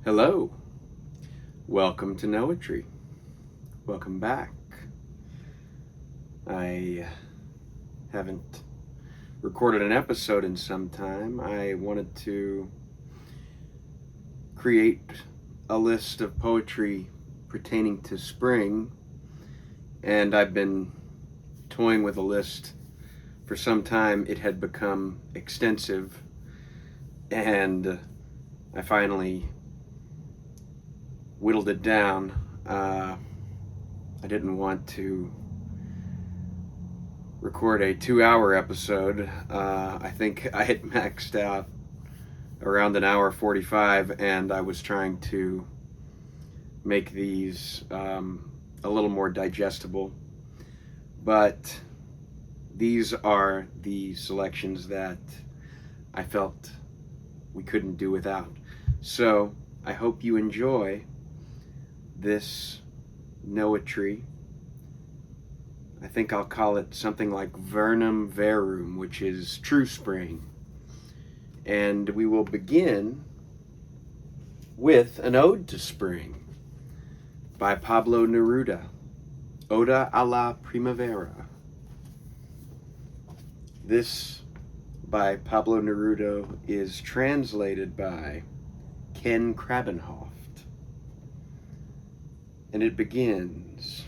Hello, welcome to Noetry. Welcome back. I haven't recorded an episode in some time. I wanted to create a list of poetry pertaining to spring, and I've been toying with a list for some time. It had become extensive, and I finally whittled it down. I didn't want to record a 2-hour episode. I think I had maxed out around an hour 45, and I was trying to make these a little more digestible. But these are the selections that I felt we couldn't do without. So I hope you enjoy this Noetry. I think I'll call it something like Vernum, Verum, which is true spring. And we will begin with an ode to spring by Pablo Neruda, Oda a la Primavera. This by Pablo Neruda is translated by Ken Krabbenhoft. And it begins: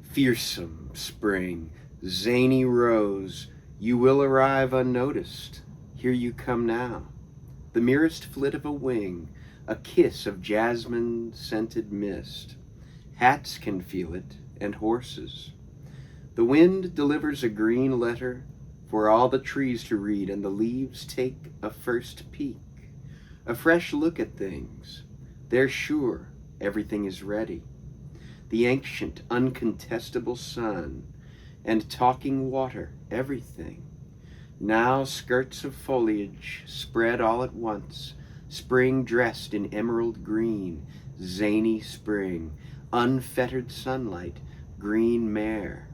fearsome spring, zany rose, you will arrive unnoticed. Here you come now, the merest flit of a wing, a kiss of jasmine-scented mist. Hats can feel it, and horses. The wind delivers a green letter for all the trees to read, and the leaves take a first peek, a fresh look at things. They're sure everything is ready. The ancient, uncontestable sun and talking water, everything. Now skirts of foliage spread all at once, spring dressed in emerald green, zany spring, unfettered sunlight, green mare.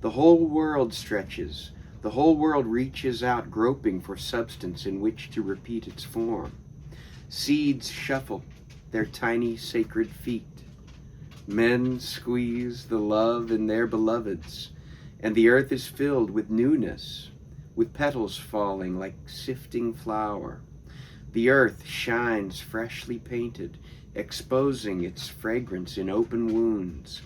The whole world stretches, the whole world reaches out, groping for substance in which to repeat its form. Seeds shuffle their tiny sacred feet. Men squeeze the love in their beloveds, and the earth is filled with newness, with petals falling like sifting flour. The earth shines freshly painted, exposing its fragrance in open wounds.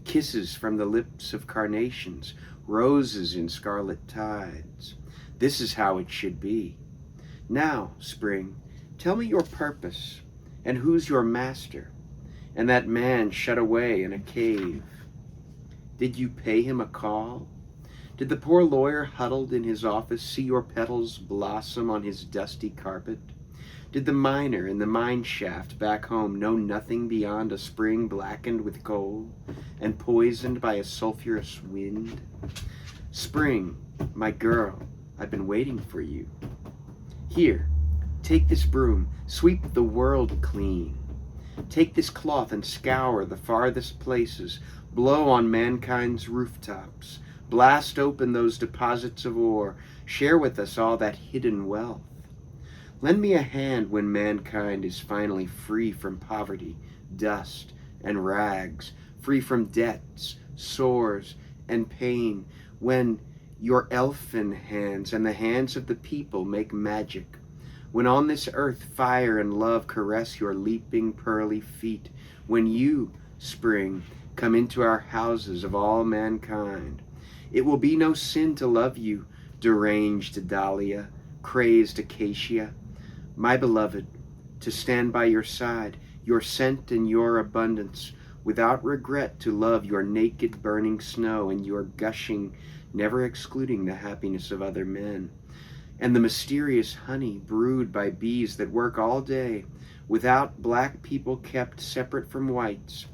Kisses from the lips of carnations, roses in scarlet tides. This is how it should be. Now, spring, tell me your purpose, and who's your master, and that man shut away in a cave. Did you pay him a call? Did the poor lawyer huddled in his office see your petals blossom on his dusty carpet? Did the miner in the mine shaft back home know nothing beyond a spring blackened with coal and poisoned by a sulfurous wind? Spring, my girl, I've been waiting for you. Here, take this broom, sweep the world clean. Take this cloth and scour the farthest places, blow on mankind's rooftops, blast open those deposits of ore, share with us all that hidden wealth. Lend me a hand when mankind is finally free from poverty, dust, and rags, free from debts, sores, and pain, when your elfin hands and the hands of the people make magic. When on this earth fire and love caress your leaping pearly feet, when you, spring, come into our houses of all mankind, it will be no sin to love you, deranged dahlia, crazed acacia, my beloved, to stand by your side, your scent and your abundance, without regret to love your naked burning snow and your gushing, never excluding the happiness of other men. And the mysterious honey brewed by bees that work all day, without black people kept separate from whites.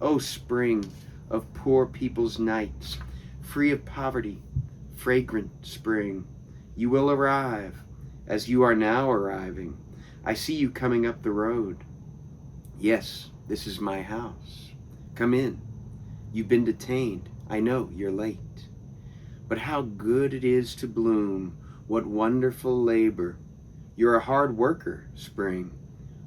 O spring of poor people's nights, free of poverty, fragrant spring, you will arrive, as you are now arriving. I see you coming up the road. Yes, this is my house. Come in. You've been detained. I know you're late. But how good it is to bloom, what wonderful labor. You're a hard worker, spring,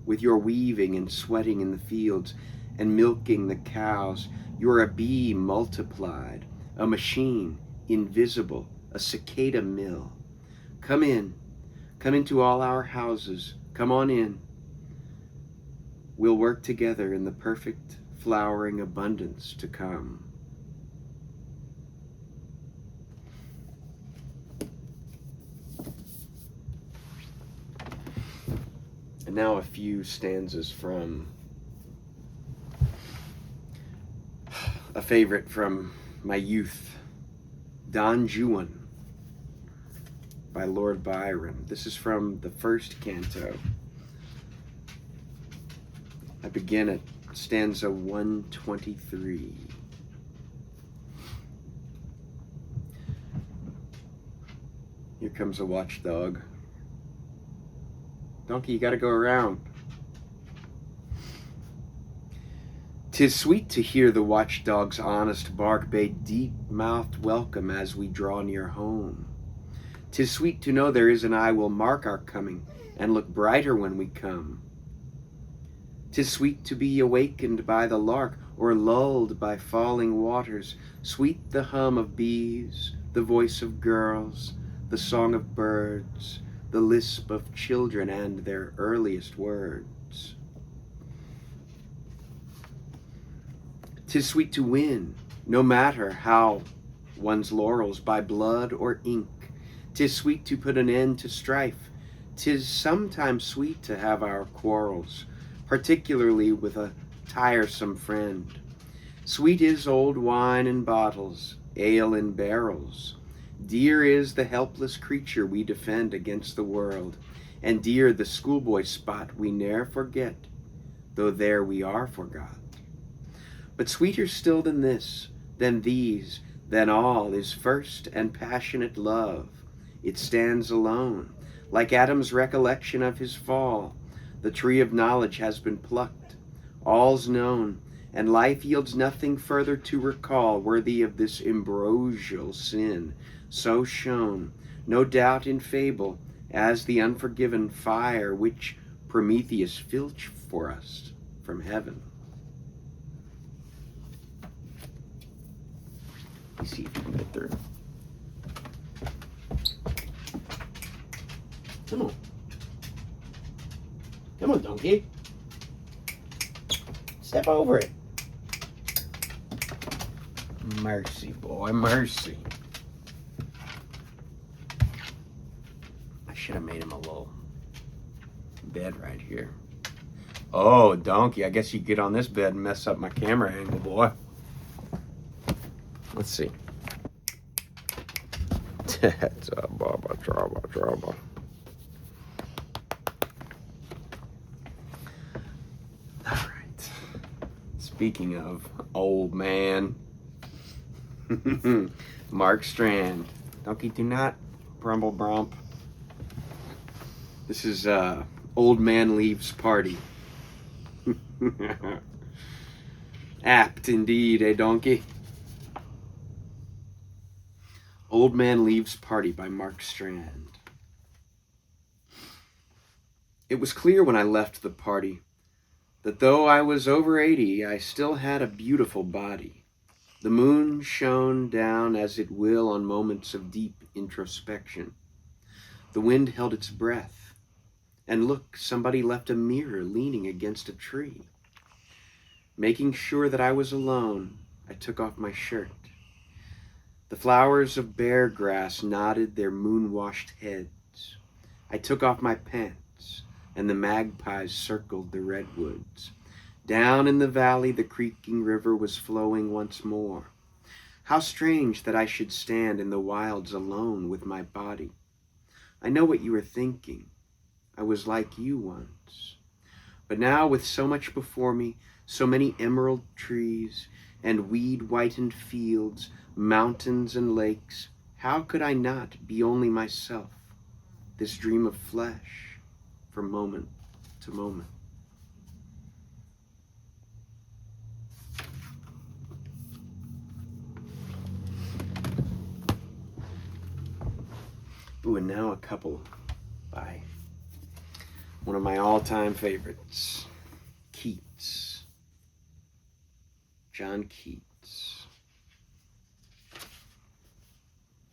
with your weaving and sweating in the fields and milking the cows. You're a bee multiplied, a machine, invisible, a cicada mill. Come into all our houses, come on in. We'll work together in the perfect flowering abundance to come. And now a few stanzas from a favorite from my youth, Don Juan by Lord Byron. This is from the first canto. I begin at stanza 123. Here comes a watchdog. Donkey, you gotta go around. 'Tis sweet to hear the watchdog's honest bark bade deep-mouthed welcome as we draw near home. 'Tis sweet to know there is an eye will mark our coming and look brighter when we come. 'Tis sweet to be awakened by the lark or lulled by falling waters, sweet the hum of bees, the voice of girls, the song of birds, the lisp of children and their earliest words. 'Tis sweet to win, no matter how, one's laurels by blood or ink. 'Tis sweet to put an end to strife. 'Tis sometimes sweet to have our quarrels, particularly with a tiresome friend. Sweet is old wine in bottles, ale in barrels. Dear is the helpless creature we defend against the world, and dear the schoolboy spot we ne'er forget, though there we are forgot. But sweeter still than this, than these, than all, is first and passionate love. It stands alone, like Adam's recollection of his fall. The tree of knowledge has been plucked, all's known, and life yields nothing further to recall worthy of this ambrosial sin, so shown, no doubt in fable, as the unforgiven fire which Prometheus filched for us from heaven. Let's see if we can get through. Come on. Come on, donkey. Step over it. Mercy, boy, mercy. I should have made him a little bed right here. Oh, donkey, I guess you get on this bed and mess up my camera angle, boy. Let's see. That's a trouble. All right. Speaking of old man, Mark Strand. Donkey, do not brumble brump. This is Old Man Leaves Party. Apt indeed, eh, donkey? Old Man Leaves Party by Mark Strand. It was clear when I left the party that though I was over 80, I still had a beautiful body. The moon shone down as it will on moments of deep introspection. The wind held its breath. And look, somebody left a mirror leaning against a tree. Making sure that I was alone, I took off my shirt. The flowers of bear grass nodded their moon-washed heads. I took off my pants, and the magpies circled the redwoods. Down in the valley, the creaking river was flowing once more. How strange that I should stand in the wilds alone with my body. I know what you are thinking. I was like you once. But now, with so much before me, so many emerald trees and weed-whitened fields, mountains and lakes, how could I not be only myself, this dream of flesh, from moment to moment? Ooh, and now a couple by One of my all-time favorites, Keats. John Keats.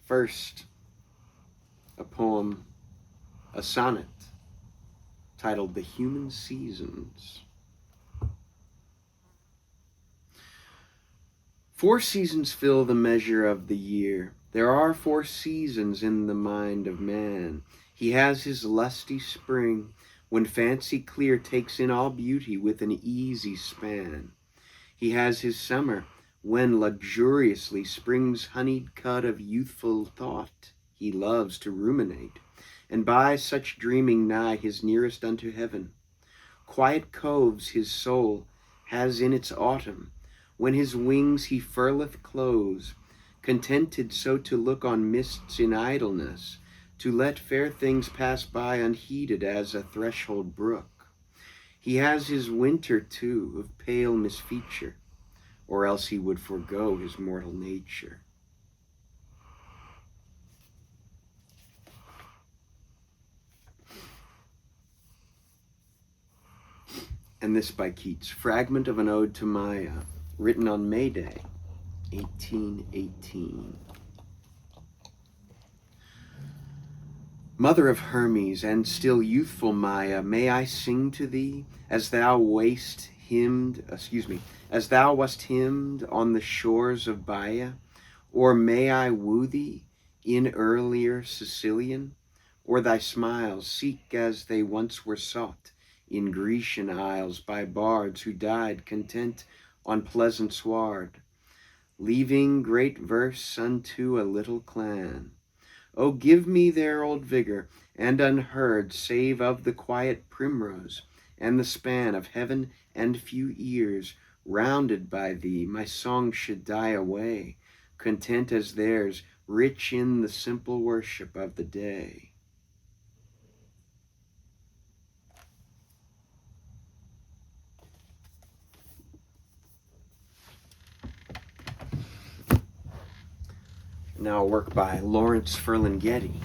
First, a poem, a sonnet, titled The Human Seasons. 4 seasons fill the measure of the year. There are 4 seasons in the mind of man. He has his lusty spring, when fancy clear takes in all beauty with an easy span. He has his summer, when luxuriously spring's honeyed cud of youthful thought he loves to ruminate, and by such dreaming nigh his nearest unto heaven. Quiet coves his soul has in its autumn, when his wings he furleth close, contented so to look on mists in idleness, to let fair things pass by unheeded as a threshold brook. He has his winter too of pale misfeature, or else he would forego his mortal nature. And this by Keats, Fragment of an Ode to Maia, written on May Day, 1818. Mother of Hermes and still youthful Maia, may I sing to thee as thou wast hymned on the shores of Baia? Or may I woo thee in earlier Sicilian? Or thy smiles seek as they once were sought in Grecian isles by bards who died content on pleasant sward, leaving great verse unto a little clan? O give me their old vigor, and unheard, save of the quiet primrose, and the span of heaven and few ears, rounded by thee, my song should die away, content as theirs, rich in the simple worship of the day. Now a work by Lawrence Ferlinghetti,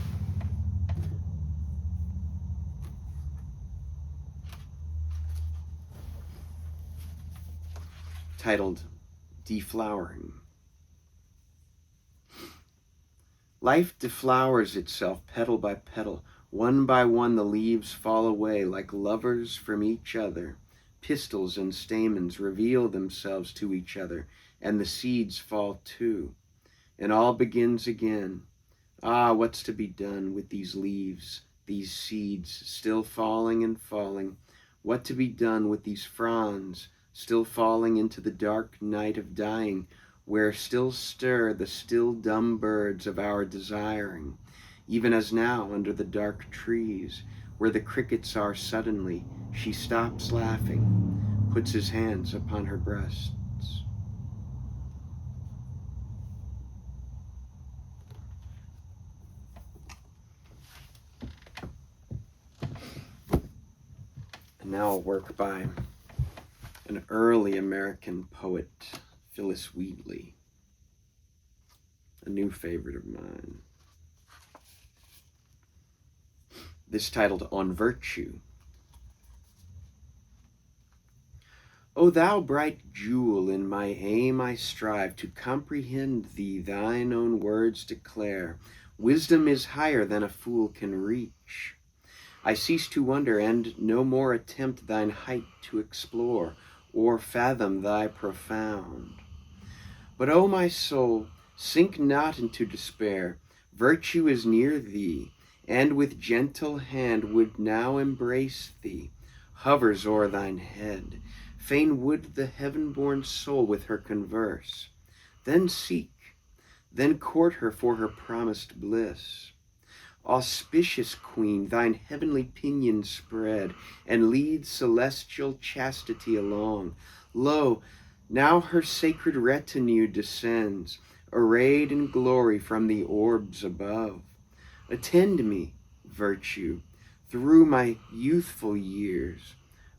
titled Deflowering. Life deflowers itself petal by petal. One by one the leaves fall away like lovers from each other. Pistils and stamens reveal themselves to each other, and the seeds fall too. And all begins again. Ah, what's to be done with these leaves, these seeds, still falling and falling? What to be done with these fronds, still falling into the dark night of dying, where still stir the still dumb birds of our desiring, even as now under the dark trees, where the crickets are suddenly, she stops laughing, puts his hands upon her breast. Now a work by an early American poet, Phillis Wheatley, a new favorite of mine. This titled On Virtue. O thou bright jewel, in my aim I strive to comprehend thee, thine own words declare. Wisdom is higher than a fool can reach. I cease to wonder, and no more attempt thine height to explore, or fathom thy profound. But, O my soul, sink not into despair. Virtue is near thee, and with gentle hand would now embrace thee, hovers o'er thine head. Fain would the heaven-born soul with her converse. Then seek, then court her for her promised bliss. Auspicious queen, thine heavenly pinions spread, and lead celestial chastity along. Lo, now her sacred retinue descends, arrayed in glory from the orbs above. Attend me, virtue, through my youthful years.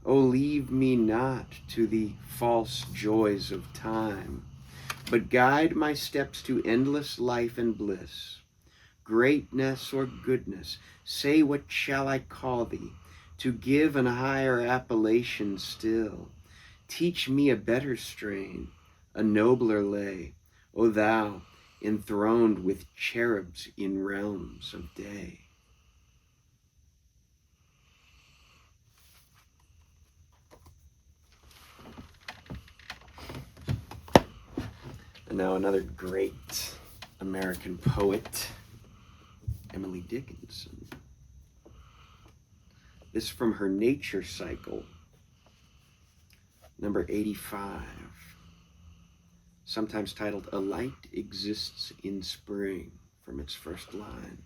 O leave me not to the false joys of time, but guide my steps to endless life and bliss. Greatness or goodness, say what shall I call thee? to give an higher appellation still. Teach me a better strain, a nobler lay, O thou, enthroned with cherubs in realms of day. And now another great American poet, Emily Dickinson. This from her Nature Cycle, number 85, sometimes titled A Light Exists in Spring, from its first line.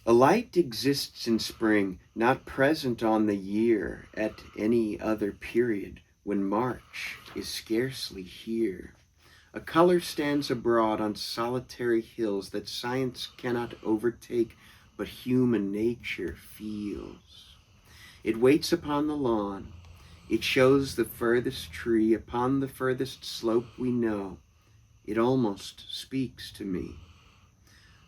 A light exists in spring, not present on the year at any other period, when March is scarcely here. A color stands abroad on solitary hills that science cannot overtake, but human nature feels. It waits upon the lawn. It shows the furthest tree upon the furthest slope we know. It almost speaks to me.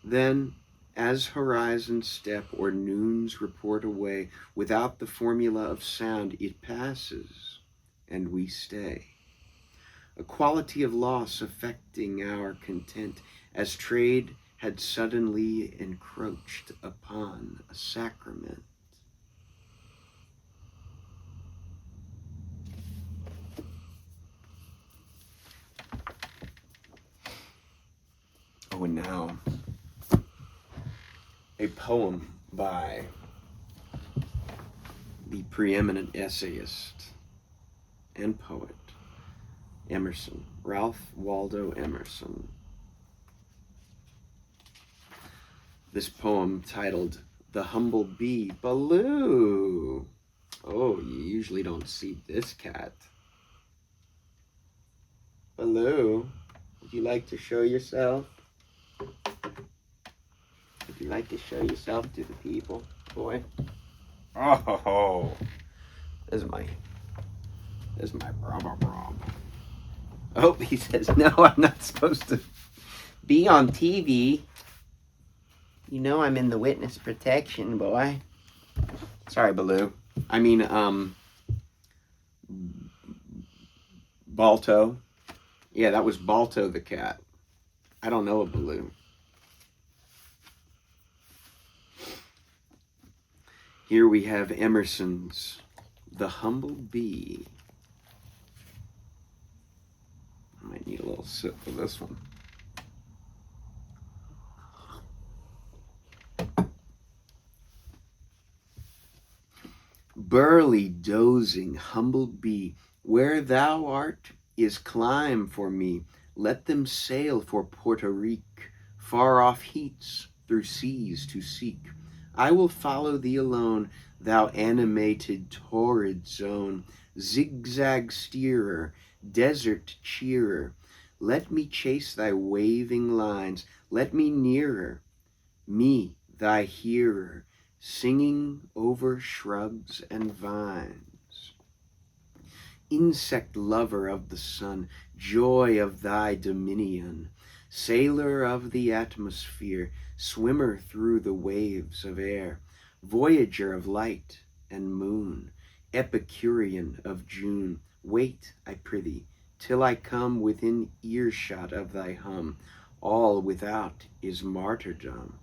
Then, as horizons step or noons report away, without the formula of sound, it passes, and we stay. A quality of loss affecting our content, as trade had suddenly encroached upon a sacrament. Oh, and now a poem by the preeminent essayist and poet, Emerson, Ralph Waldo Emerson. This poem titled The Humble-bee. Baloo! Oh, you usually don't see this cat. Baloo, would you like to show yourself? Would you like to show yourself to the people, boy? Oh, this is my rob. Oh, he says, no, I'm not supposed to be on TV. You know I'm in the witness protection, boy. Sorry, Baloo. I mean, Balto. Yeah, that was Balto the cat. I don't know a Baloo. Here we have Emerson's The Humble-bee. I might need a little sip of this one. Burly, dozing, humble-bee, where thou art is clime for me. Let them sail for Puerto Rique, far-off heats through seas to seek. I will follow thee alone, thou animated torrid zone, zigzag steerer, desert cheerer. Let me chase thy waving lines, let me nearer, me thy hearer, singing over shrubs and vines. Insect lover of the sun, joy of thy dominion, sailor of the atmosphere, swimmer through the waves of air, voyager of light and moon, Epicurean of June, wait, I prithee, till I come within earshot of thy hum. All without is martyrdom.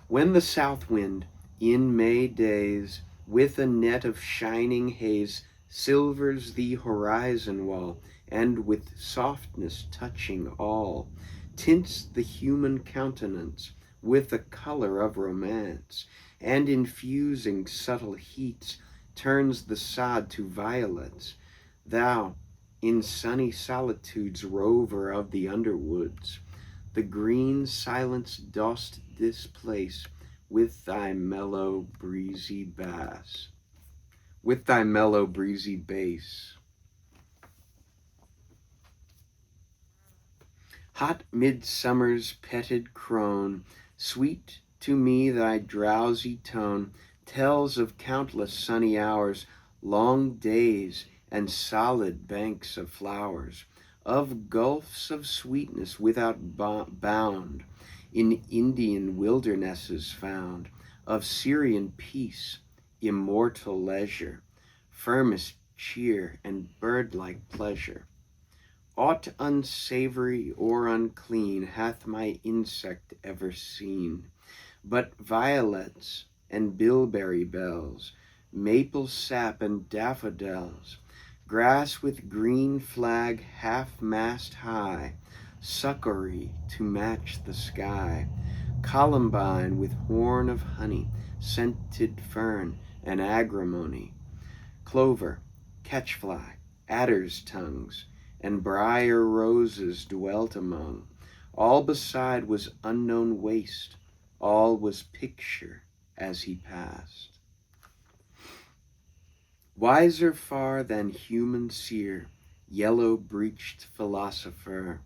When the south wind, in May days, with a net of shining haze, silvers the horizon wall, and with softness touching all, tints the human countenance with the color of romance, and infusing subtle heats, turns the sod to violets. Thou, in sunny solitudes, rover of the underwoods, the green silence dost displace with thy mellow breezy bass, with thy mellow breezy bass. Hot midsummer's petted crone, sweet to me thy drowsy tone, tells of countless sunny hours, long days, and solid banks of flowers, of gulfs of sweetness without bound, in Indian wildernesses found, of Syrian peace, immortal leisure, firmest cheer and bird-like pleasure. Aught unsavory or unclean hath my insect ever seen, but violets and bilberry bells, maple sap and daffodils, grass with green flag half-mast high, succory to match the sky, columbine with horn of honey, scented fern and agrimony, clover, catchfly, adder's tongues, and briar roses dwelt among. All beside was unknown waste, all was picture as he passed. Wiser far than human seer, yellow-breeched philosopher,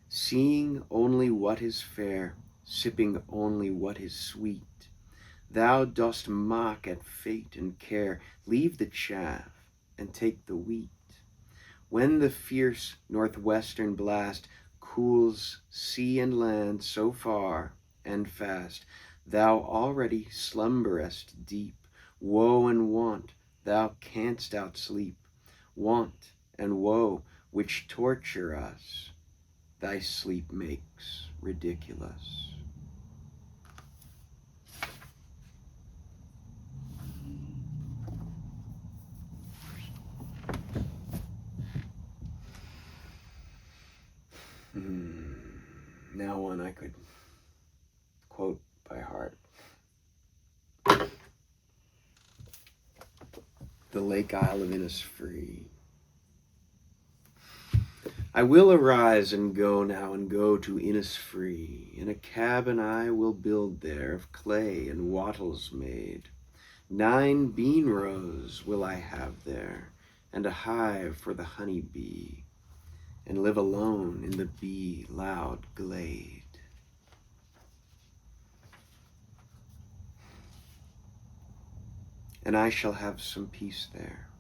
seeing only what is fair, sipping only what is sweet, thou dost mock at fate and care, leave the chaff and take the wheat. When the fierce northwestern blast cools sea and land so far and fast, thou already slumberest deep. Woe and want thou canst outsleep, want and woe which torture us, thy sleep makes ridiculous. Now one I could quote by heart. The Lake Isle of Innisfree. I will arise and go now and go to Innisfree. In a cabin I will build there of clay and wattles made. 9 bean rows will I have there, and a hive for the honey-bee, and live alone in the bee-loud glade. And I shall have some peace there,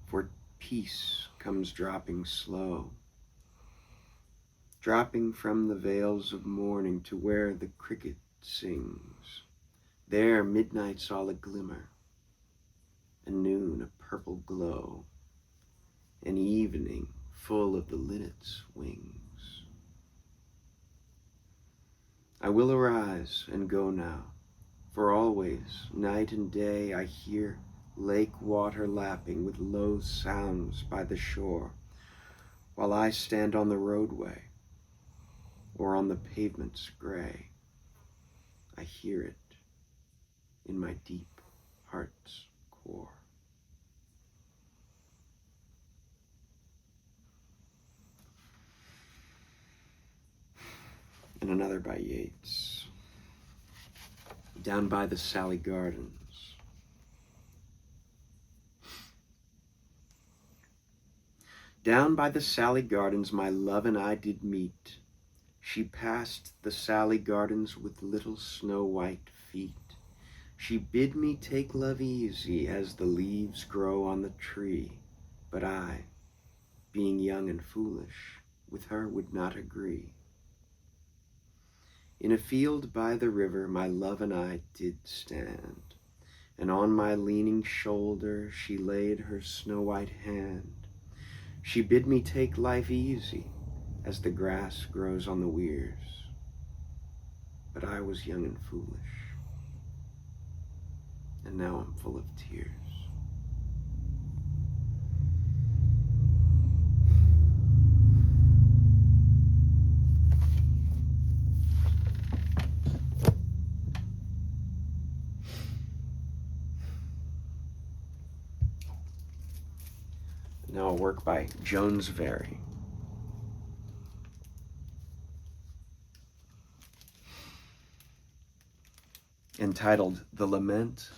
for peace comes dropping slow, dropping from the vales of morning to where the cricket sings. There midnight's all a glimmer, and noon a purple glow, and evening full of the linnet's wings. I will arise and go now, for always, night and day, I hear lake water lapping with low sounds by the shore, while I stand on the roadway or on the pavement's gray. I hear it in my deep heart's core. And another by Yeats. Down by the Salley Gardens. Down by the Salley Gardens my love and I did meet. She passed the Salley Gardens with little snow-white feet. She bid me take love easy as the leaves grow on the tree. But I, being young and foolish, with her would not agree. In a field by the river my love and I did stand, and on my leaning shoulder she laid her snow-white hand. She bid me take life easy as the grass grows on the weirs. But I was young and foolish, and now I'm full of tears. Now a work by Jonesbury. Entitled The Lament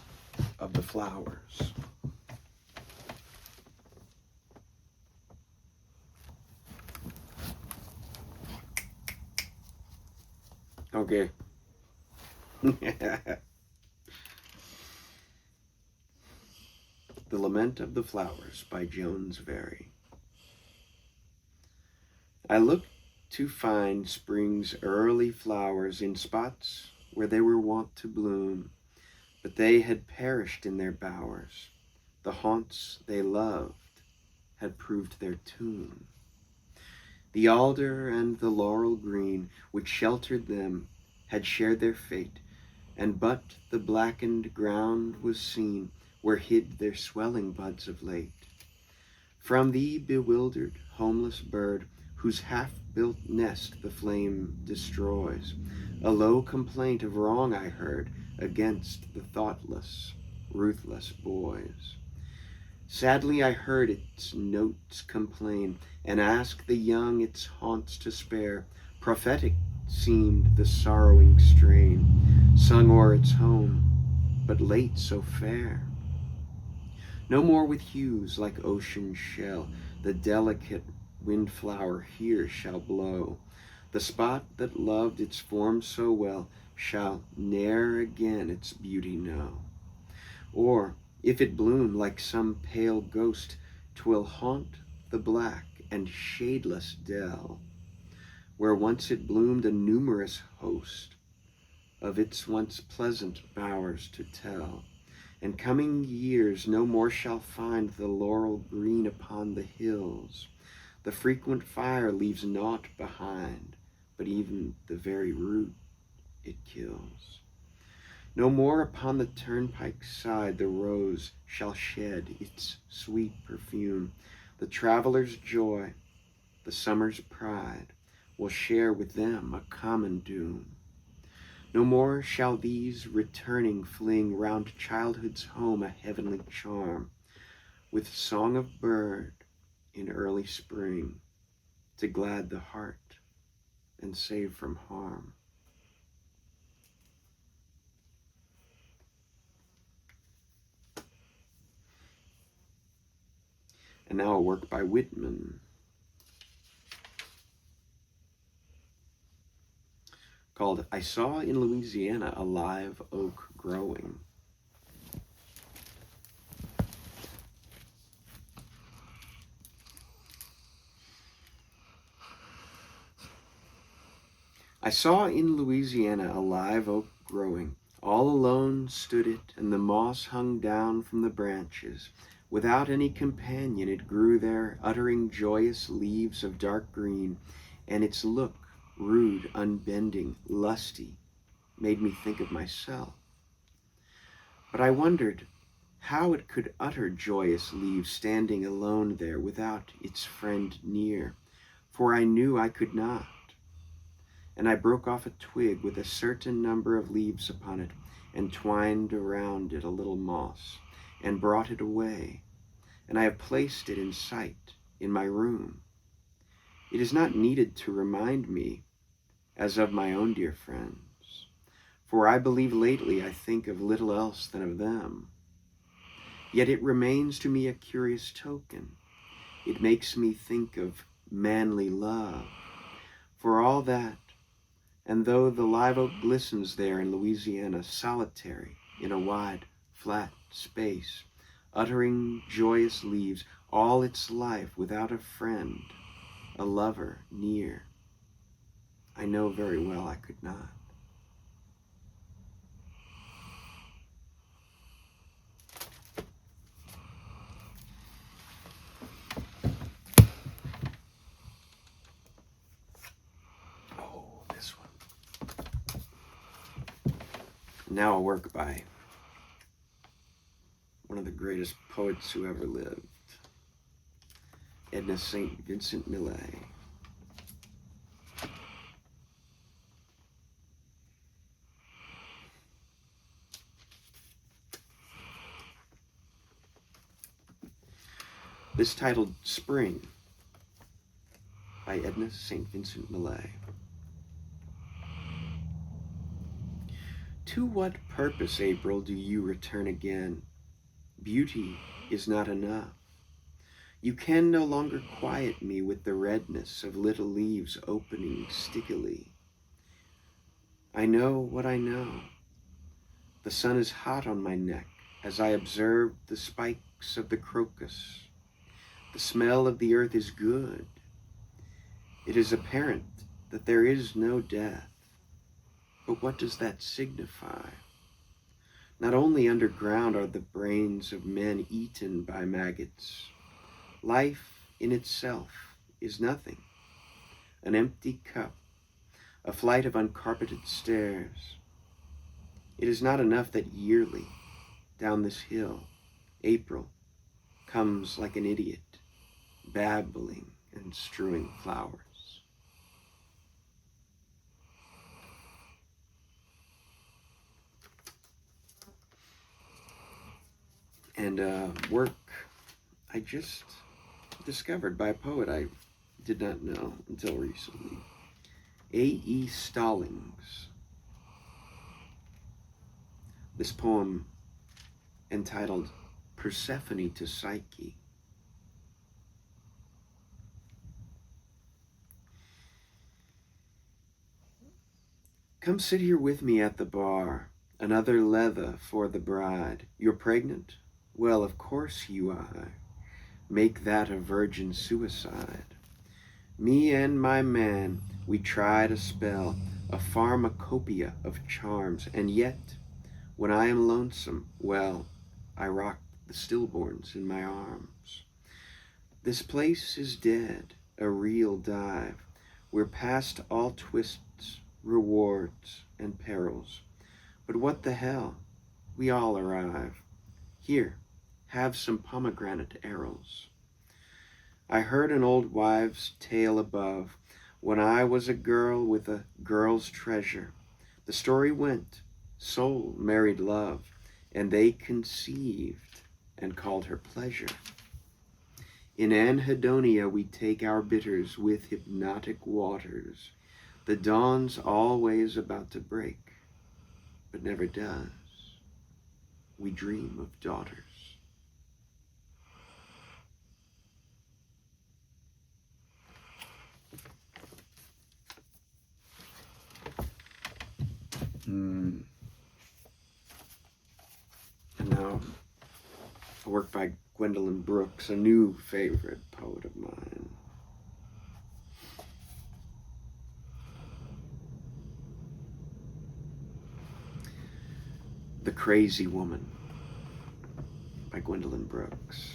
of the Flowers. Okay. The Lament of the Flowers by Jonesbury. I looked to find spring's early flowers in spots where they were wont to bloom, but they had perished in their bowers. The haunts they loved had proved their tomb. The alder and the laurel green, which sheltered them, had shared their fate, and but the blackened ground was seen where hid their swelling buds of late. From the bewildered, homeless bird, whose half-built nest the flame destroys, a low complaint of wrong I heard against the thoughtless, ruthless boys. Sadly I heard its notes complain, and ask the young its haunts to spare. Prophetic seemed the sorrowing strain, sung o'er its home, but late so fair. No more with hues like ocean shell, the delicate windflower here shall blow. The spot that loved its form so well shall ne'er again its beauty know. Or, if it bloom like some pale ghost, 'twill haunt the black and shadeless dell, where once it bloomed a numerous host, of its once pleasant bowers to tell. And coming years no more shall find the laurel green upon the hills. The frequent fire leaves naught behind, but even the very root it kills. No more upon the turnpike's side the rose shall shed its sweet perfume. The traveler's joy, the summer's pride, will share with them a common doom. No more shall these returning fling round childhood's home a heavenly charm, with song of bird in early spring, to glad the heart and save from harm. And now a work by Whitman, called I Saw in Louisiana a Live Oak Growing. I saw in Louisiana a live oak growing. All alone stood it, and the moss hung down from the branches. Without any companion it grew there, uttering joyous leaves of dark green, and its look, rude, unbending, lusty, made me think of myself. But I wondered how it could utter joyous leaves standing alone there without its friend near, for I knew I could not. And I broke off a twig with a certain number of leaves upon it, and twined around it a little moss, and brought it away, and I have placed it in sight in my room. It is not needed to remind me as of my own dear friends, for I believe lately I think of little else than of them. Yet it remains to me a curious token. It makes me think of manly love. For all that, and though the live oak glistens there in Louisiana, solitary in a wide, flat space, uttering joyous leaves all its life without a friend, a lover near, I know very well I could not. Now a work by one of the greatest poets who ever lived, Edna St. Vincent Millay. This titled Spring by Edna St. Vincent Millay. To what purpose, April, do you return again? Beauty is not enough. You can no longer quiet me with the redness of little leaves opening stickily. I know what I know. The sun is hot on my neck as I observe the spikes of the crocus. The smell of the earth is good. It is apparent that there is no death. But what does that signify? Not only underground are the brains of men eaten by maggots. Life in itself is nothing. An empty cup, a flight of uncarpeted stairs. It is not enough that yearly, down this hill, April comes like an idiot, babbling and strewing flowers. And work I just discovered by a poet I did not know until recently. A.E. Stallings. This poem entitled Persephone to Psyche. Come sit here with me at the bar, another leather for the bride. You're pregnant? Well, of course you are. Make that a virgin suicide. Me and my man, we try to spell a pharmacopoeia of charms, and yet, when I am lonesome, well, I rock the stillborns in my arms. This place is dead, a real dive. We're past all twists, rewards, and perils. But what the hell? We all arrive. Here, have some pomegranate arrows. I heard an old wives' tale above, when I was a girl with a girl's treasure. The story went, soul married love, and they conceived and called her pleasure. In anhedonia we take our bitters with hypnotic waters. The dawn's always about to break, but never does. We dream of daughters. And now, a work by Gwendolyn Brooks, a new favorite poet of mine. The Crazy Woman by Gwendolyn Brooks.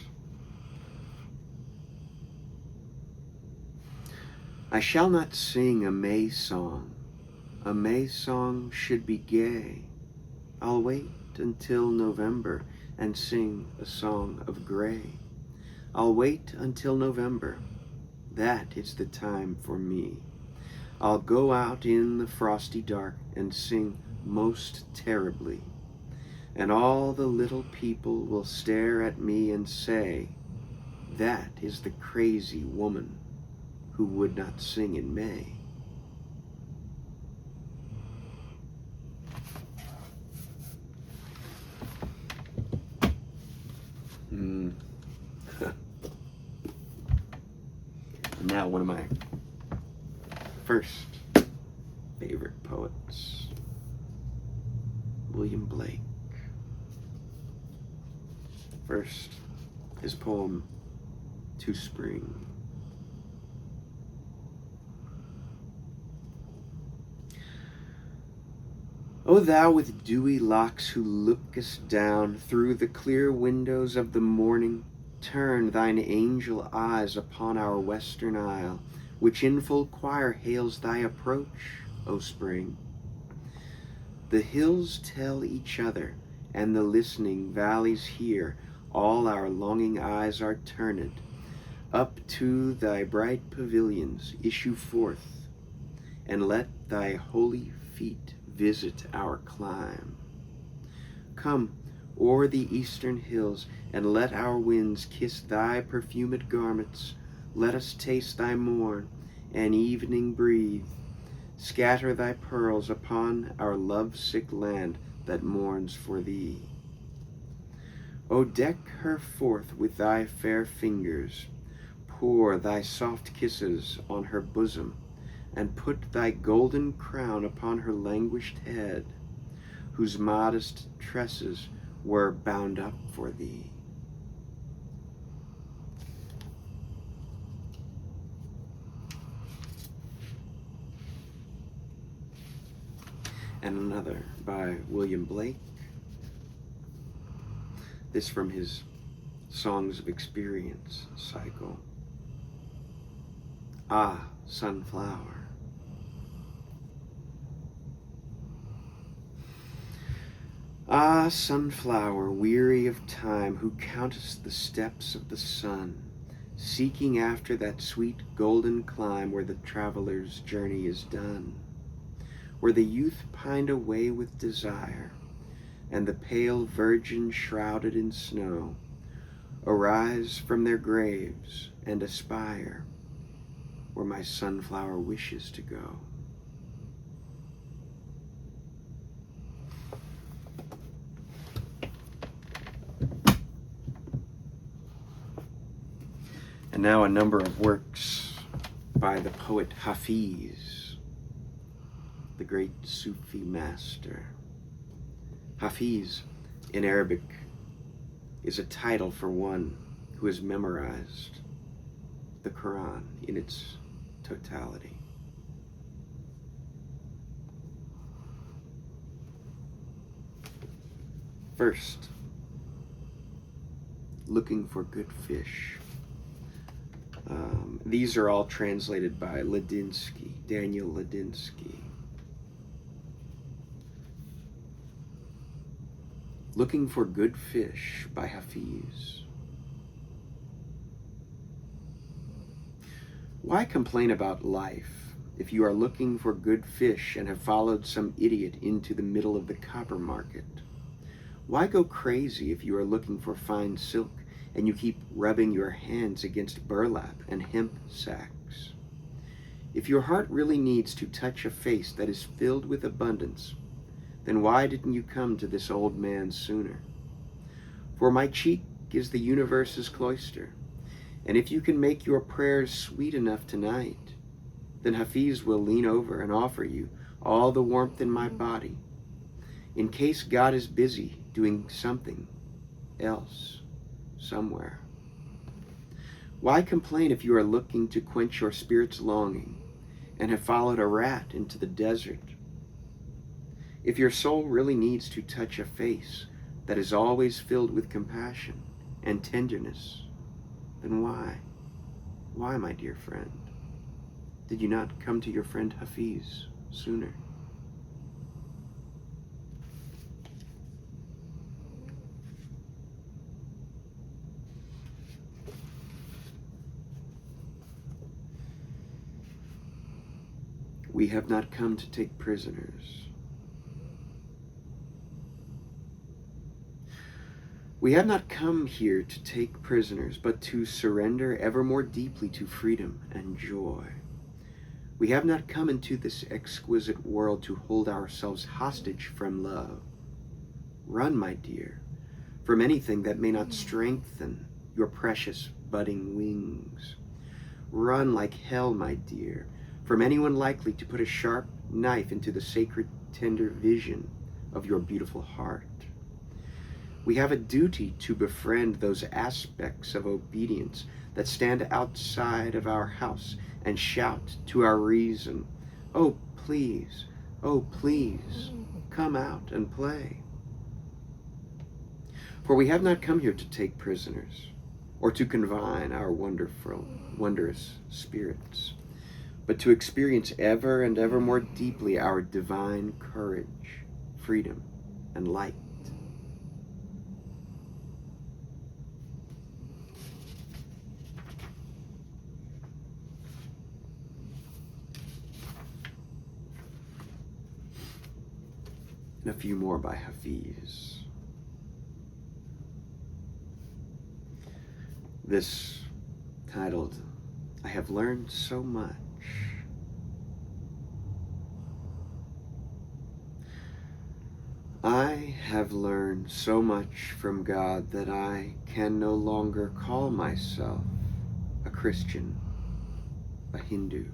I shall not sing a May song. A May song should be gay. I'll wait until November and sing a song of gray. I'll wait until November. That is the time for me. I'll go out in the frosty dark and sing most terribly. And all the little people will stare at me and say, that is the crazy woman who would not sing in May. Now one of my first favorite poets, William Blake. First, his poem, To Spring. O thou with dewy locks who lookest down through the clear windows of the morning, turn thine angel eyes upon our western isle, which in full choir hails thy approach, O spring. The hills tell each other, and the listening valleys hear, all our longing eyes are turned. Up to thy bright pavilions issue forth, and let thy holy feet visit our clime. Come o'er the eastern hills, and let our winds kiss thy perfumed garments. Let us taste thy morn, and evening breathe. Scatter thy pearls upon our love-sick land that mourns for thee. O deck her forth with thy fair fingers, pour thy soft kisses on her bosom, and put thy golden crown upon her languished head, whose modest tresses were bound up for thee. and another by William Blake. This from his Songs of Experience cycle. Ah, Sunflower. Ah, sunflower, weary of time, who countest the steps of the sun, seeking after that sweet golden clime where the traveler's journey is done, where the youth pined away with desire, and the pale virgin shrouded in snow arise from their graves and aspire where my sunflower wishes to go. And now a number of works by the poet Hafiz, the great Sufi master. Hafiz in Arabic is a title for one who has memorized the Quran in its totality. First, Looking for Good Fish. These are all translated by Daniel Ladinsky. Looking for Good Fish by Hafiz. Why complain about life if you are looking for good fish and have followed some idiot into the middle of the copper market? Why go crazy if you are looking for fine silk and you keep rubbing your hands against burlap and hemp sacks? If your heart really needs to touch a face that is filled with abundance, then why didn't you come to this old man sooner? For my cheek is the universe's cloister, and if you can make your prayers sweet enough tonight, then Hafiz will lean over and offer you all the warmth in my body, in case God is busy doing something else somewhere. Why complain if you are looking to quench your spirit's longing and have followed a rat into the desert? If your soul really needs to touch a face that is always filled with compassion and tenderness, then why? Why, my dear friend, did you not come to your friend Hafiz sooner? We have not come to take prisoners. We have not come here to take prisoners, but to surrender ever more deeply to freedom and joy. We have not come into this exquisite world to hold ourselves hostage from love. Run, my dear, from anything that may not strengthen your precious budding wings. Run like hell, my dear, from anyone likely to put a sharp knife into the sacred, tender vision of your beautiful heart. We have a duty to befriend those aspects of obedience that stand outside of our house and shout to our reason, oh please, come out and play. For we have not come here to take prisoners, or to confine our wondrous spirits, but to experience ever and ever more deeply our divine courage, freedom, and light. And a few more by Hafiz. This titled, I Have Learned So Much. I have learned so much from God that I can no longer call myself a Christian, a Hindu,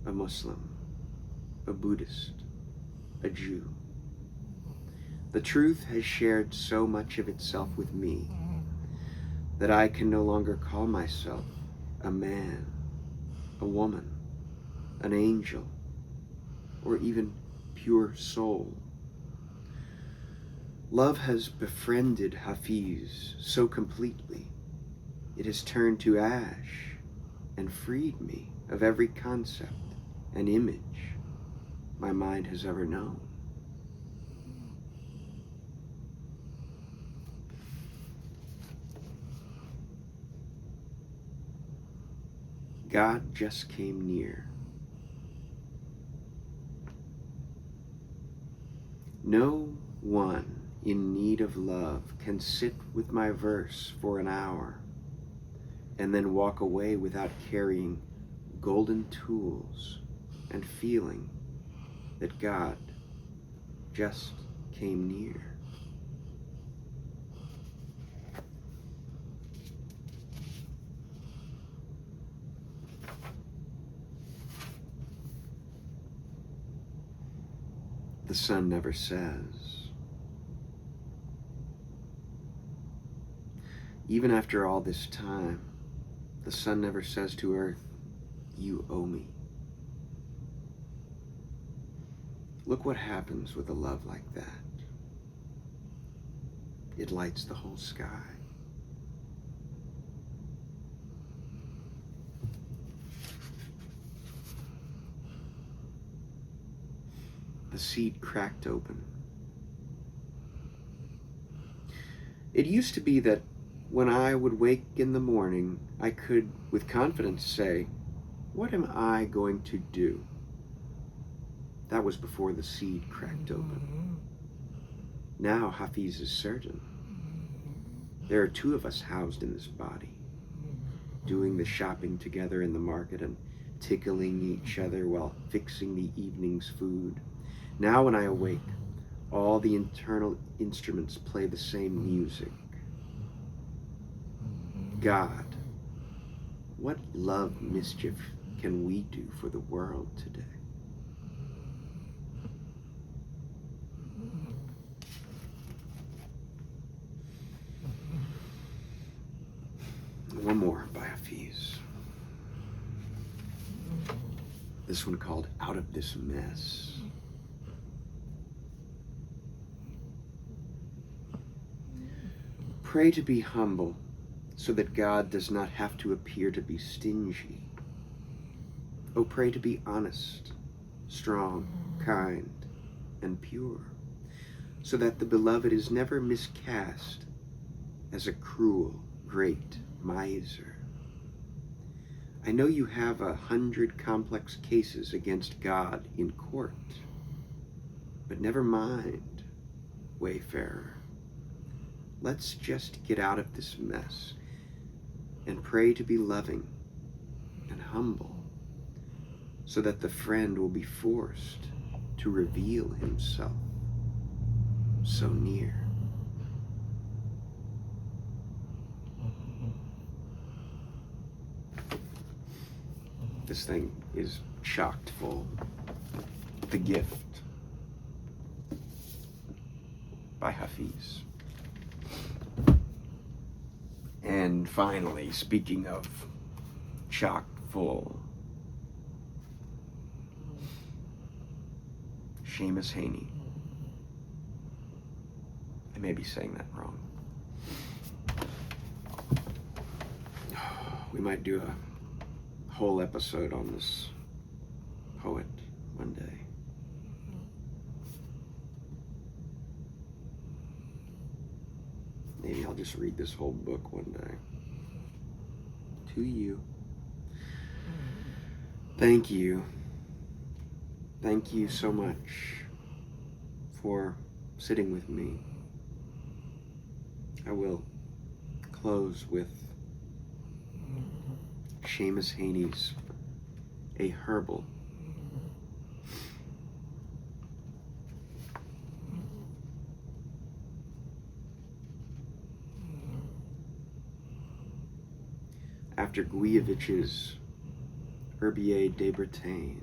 a Muslim, a Buddhist, a Jew. The truth has shared so much of itself with me that I can no longer call myself a man, a woman, an angel, or even pure soul. Love has befriended Hafiz so completely, it has turned to ash and freed me of every concept and image my mind has ever known. God just came near. No one in need of love can sit with my verse for an hour and then walk away without carrying golden tools and feeling that God just came near. The sun never says. Even after all this time, the sun never says to earth, "You owe me." Look what happens with a love like that. It lights the whole sky. The seed cracked open. It used to be that when I would wake in the morning, I could, with confidence, say, "What am I going to do?" That was before the seed cracked open. Now Hafiz is certain. There are two of us housed in this body, doing the shopping together in the market and tickling each other while fixing the evening's food. Now when I awake, all the internal instruments play the same music. God, what love mischief can we do for the world today? One more by Hafiz. This one called Out of This Mess. Pray to be humble so that God does not have to appear to be stingy. Oh, pray to be honest, strong, kind, and pure, so that the beloved is never miscast as a cruel, great miser. I know you have 100 complex cases against God in court, but never mind, wayfarer. Let's just get out of this mess and pray to be loving and humble so that the friend will be forced to reveal himself so near. This thing is chocked full. The Gift by Hafiz. And finally, speaking of chocked full, Seamus Heaney. I may be saying that wrong. We might do a whole episode on this poet one day. Maybe I'll just read this whole book one day. To you. Thank you. Thank you so much for sitting with me. I will close with Seamus Heaney's A Herbal. After Guyevich's Herbier de Bretagne.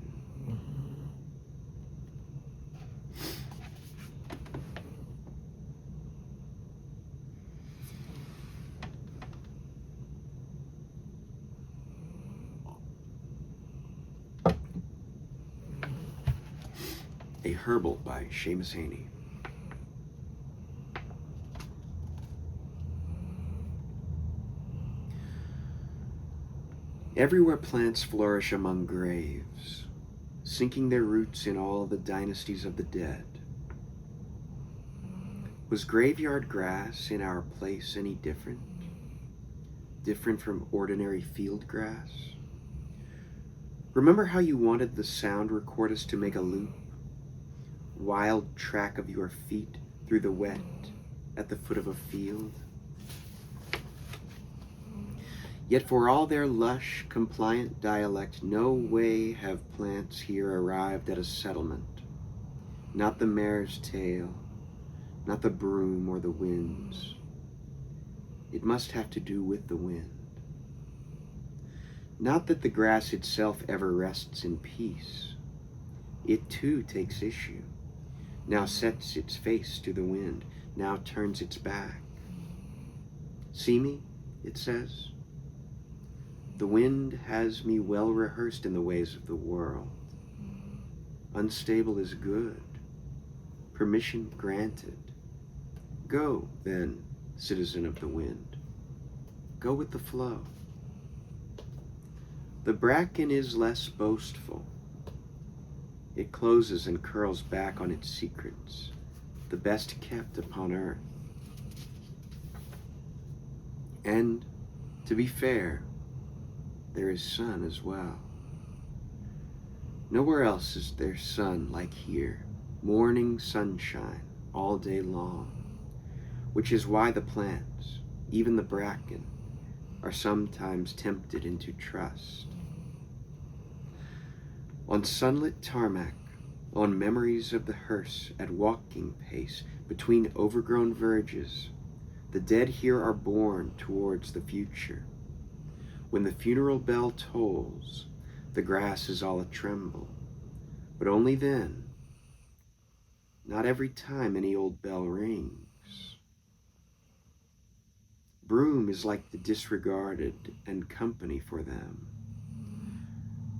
A A Herbal by Seamus Heaney. Everywhere plants flourish among graves, sinking their roots in all the dynasties of the dead. Was graveyard grass in our place any different? Different from ordinary field grass? Remember how you wanted the sound recordist to make a loop? Wild track of your feet through the wet at the foot of a field? Yet for all their lush, compliant dialect, no way have plants here arrived at a settlement. Not the mare's tail, not the broom or the winds. It must have to do with the wind. Not that the grass itself ever rests in peace. It too takes issue, now sets its face to the wind, now turns its back. See me, it says. The wind has me well rehearsed in the ways of the world. Unstable is good. Permission granted. Go, then, citizen of the wind. Go with the flow. The bracken is less boastful. It closes and curls back on its secrets, the best kept upon earth. And, to be fair, there is sun as well. Nowhere else is there sun like here, morning sunshine all day long, which is why the plants, even the bracken, are sometimes tempted into trust. On sunlit tarmac, on memories of the hearse at walking pace between overgrown verges, the dead here are borne towards the future. When the funeral bell tolls, the grass is all a-tremble, but only then, not every time any old bell rings. Broom is like the disregarded and company for them.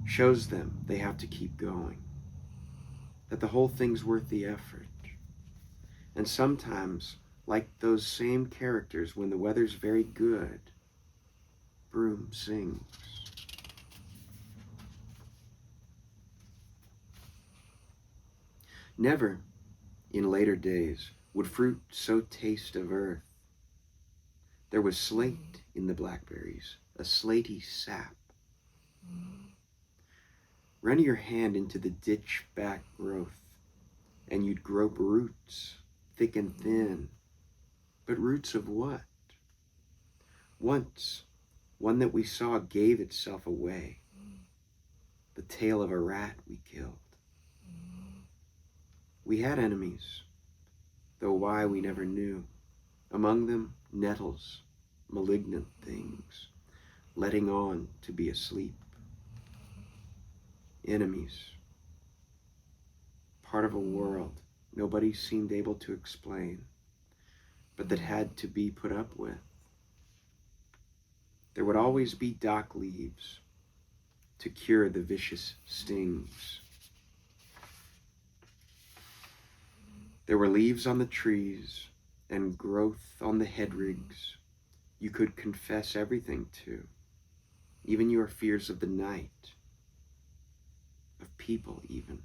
Shows them they have to keep going, that the whole thing's worth the effort. And sometimes, like those same characters, when the weather's very good, Broom sings. Never, in later days, would fruit so taste of earth. There was slate in the blackberries, a slaty sap. Run your hand into the ditch back growth, and you'd grope roots, thick and thin. But roots of what? Once, one that we saw gave itself away. The tail of a rat we killed. We had enemies, though why we never knew. Among them, nettles, malignant things, letting on to be asleep. Enemies. Part of a world nobody seemed able to explain, but that had to be put up with. There would always be dock leaves to cure the vicious stings. There were leaves on the trees and growth on the head rigs you could confess everything to, even your fears of the night, of people even.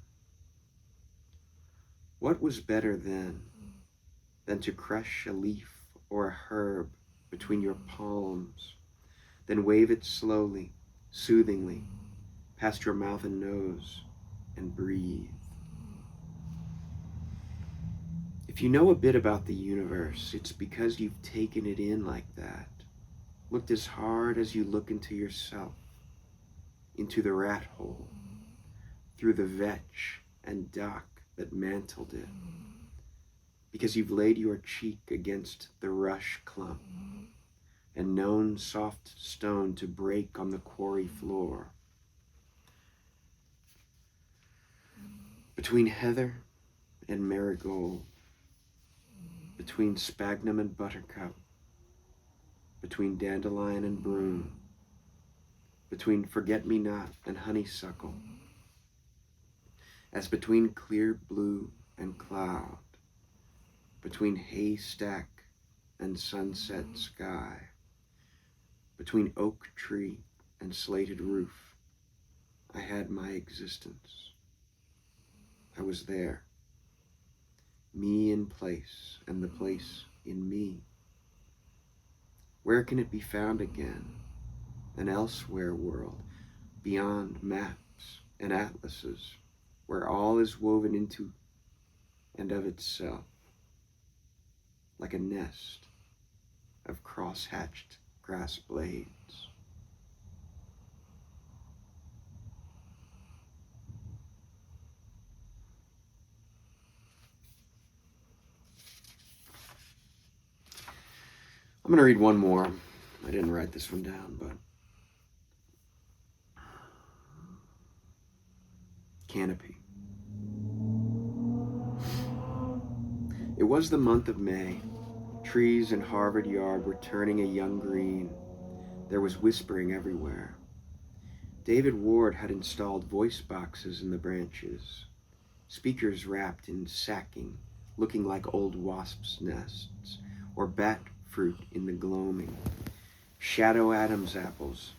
What was better then than to crush a leaf or a herb between your palms, then wave it slowly, soothingly, past your mouth and nose, and breathe? If you know a bit about the universe, it's because you've taken it in like that, looked as hard as you look into yourself, into the rat hole, through the vetch and dock that mantled it, because you've laid your cheek against the rush clump and known soft stone to break on the quarry floor. Between heather and marigold, between sphagnum and buttercup, between dandelion and broom, between forget-me-not and honeysuckle, as between clear blue and cloud, between haystack and sunset sky, between oak tree and slated roof, I had my existence. I was there, me in place and the place in me. Where can it be found again? An elsewhere world, beyond maps and atlases, where all is woven into and of itself, like a nest of cross-hatched grass blades. I'm going to read one more. I didn't write this one down, but Canopy. It was the month of May. Trees in Harvard Yard were turning a young green. There was whispering everywhere. David Ward had installed voice boxes in the branches, speakers wrapped in sacking, looking like old wasps' nests, or bat fruit in the gloaming, shadow Adam's apples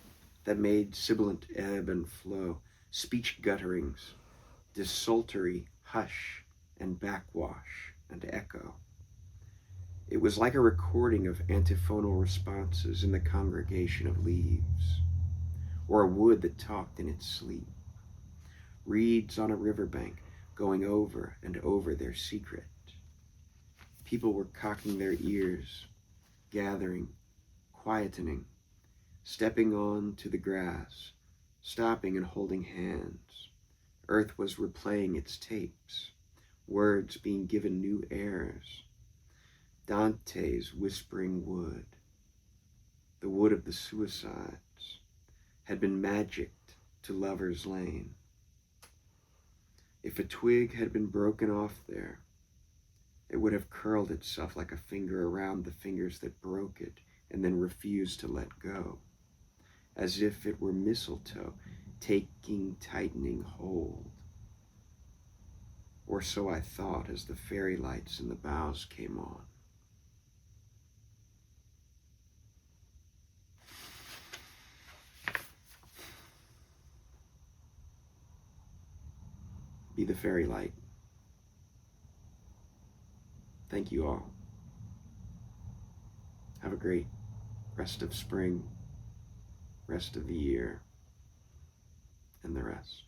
that made sibilant ebb and flow, speech gutterings, desultory hush and backwash and echo. It was like a recording of antiphonal responses in the congregation of leaves, or a wood that talked in its sleep, reeds on a riverbank going over and over their secret. People were cocking their ears, gathering, quietening, stepping on to the grass, stopping and holding hands. Earth was replaying its tapes, words being given new airs. Dante's whispering wood, the wood of the suicides, had been magicked to Lover's Lane. If a twig had been broken off there, it would have curled itself like a finger around the fingers that broke it and then refused to let go, as if it were mistletoe taking tightening hold. Or so I thought as the fairy lights in the boughs came on. Be the fairy light. Thank you all. Have a great rest of spring, rest of the year, and the rest.